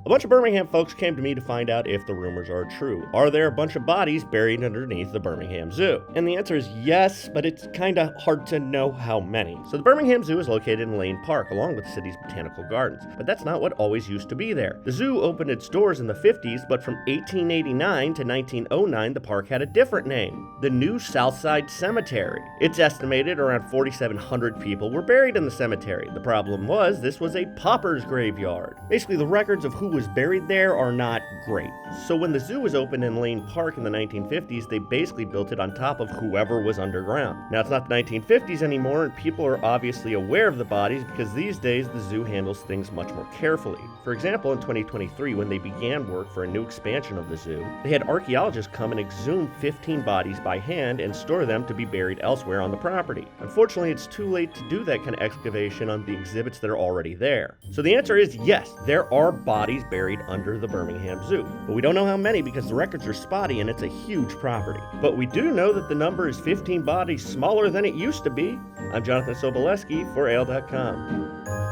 A bunch of Birmingham folks came to me to find out if the rumors are true. Are there a bunch of bodies buried underneath the Birmingham Zoo? And the answer is yes, but it's kinda hard to know how many. So the Birmingham Zoo is located in Lane Park, along with the city's botanical gardens. But that's not what always used to be there. The zoo opened its doors in the 50s, but from 1889 to 1909, the park had a different name, the New Southside Cemetery. It's estimated around 4,700 people were buried in the cemetery. The problem was, this was a pauper's graveyard. Basically, the records of who was buried there are not great. So when the zoo was opened in Lane Park in the 1950s, they basically built it on top of whoever was underground. Now, it's not the 1950s anymore, and people are obviously aware of the bodies because these days the zoo handles things much more carefully. For example, in 2023, when they began work for a new expansion of the zoo, they had archaeologists come and exhume 15 bodies by hand and store them to be buried elsewhere on the property. Unfortunately, it's too late to do that kind of excavation on the exhibits that are already there. So the answer is yes, there are bodies buried under the Birmingham Zoo, but we don't know how many because the records are spotty and it's a huge property. But we do know that the number is 15 bodies smaller than it used to be. I'm Jonathan Soboleski for AL.com.